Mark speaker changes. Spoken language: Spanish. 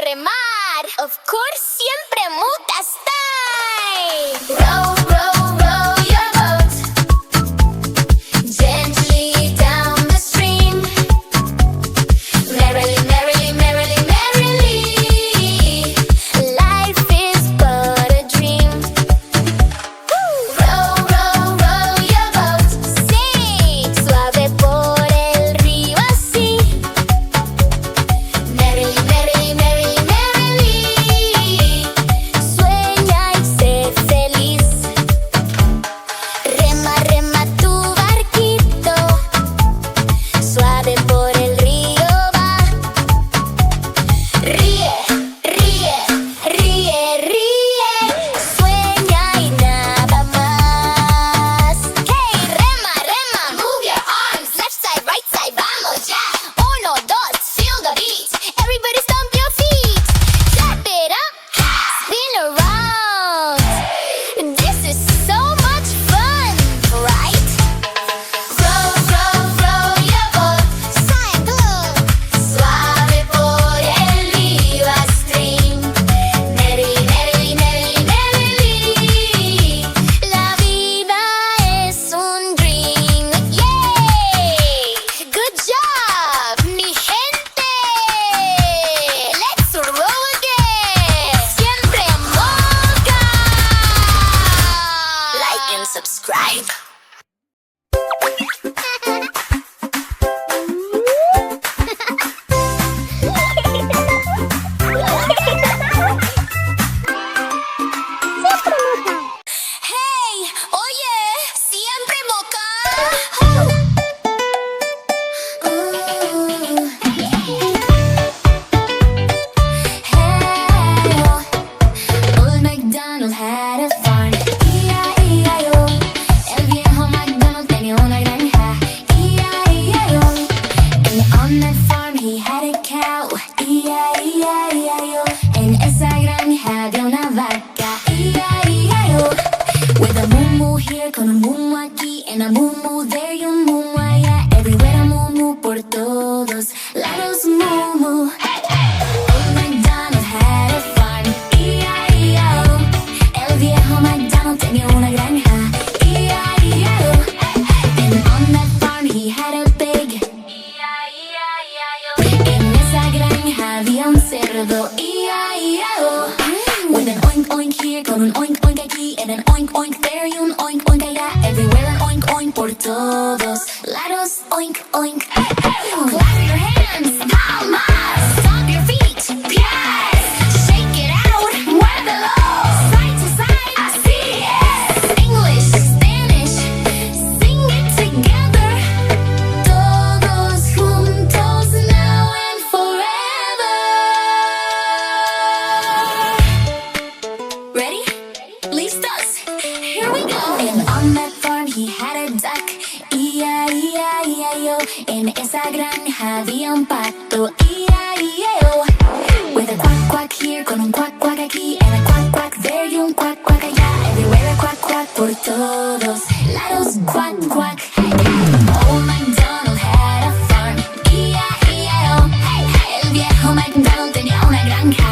Speaker 1: remar. Of course, siempre Moka Style. Row, row, row your boat gently down the stream. Merrily, merrily, merrily, merrily. Life is but a dream. Row, row, row your boat. Sí, suave por el río así. Merrily, merrily, merrily, merrily. Sueña y sé feliz. Rema, rema tu barquito. Suave por el río va. Ríe, ríe, ríe, ríe. Sueña y nada más. Hey, rema, rema. Move your arms, left side, right side, vamos ya. Uno, dos, feel the beat. Everybody stomp your feet. Clap it up, spin around. This is so much fun, right? Row, row, row your boat. Suave por el río stream. Merrily, merrily, merrily, merrily. La vida es un dream. Yay! Good job, mi gente. Let's roll again. Siempre Moka. Like and subscribe. Hey, oye, siempre Moka. Hey, Old MacDonald had a farm. E-I-E-I-O. El viejo MacDonald tenía una granja. E-I-E-I-O. And on that farm he had a cow. E-I-E-I-E-I-O. En esa granja había una vaca. E-I-E-I-O. With a moo-moo here con un moo-moo aquí. And a moo-moo there y un moo-moo allá. Everywhere a moo-moo por todos lados moo-moo. Old MacDonald had a farm. E-I-E-I-O. El viejo MacDonald tenía una granja. E-I-E-I-O. And on that farm he had a pig. E-I-E-I-E-I-O. En esa granja había un cerdo. E-I-E-I-O. With an oink oink here con un oink oink aquí. And an oink oink there y un oink oink allá. Everywhere an oink oink por todos lados oink oink. Clap your hands, palmas, stomp your feet, pies. Shake it out, muévelo, side to side, así es. English, Spanish, sing it together. Todos juntos now and forever. Ready? Listos? Here we go. And on that farm he had a duck. E-I-E-I-E-I-O. En esa granja había un pato. E-I-E-I-O. With a quack quack here con un quack quack aquí. And a quack quack there y un quack quack allá. Everywhere a quack quack por todos lados quack quack. Old MacDonald had a farm. E-I-E-I-O. El viejo MacDonald tenía una granja.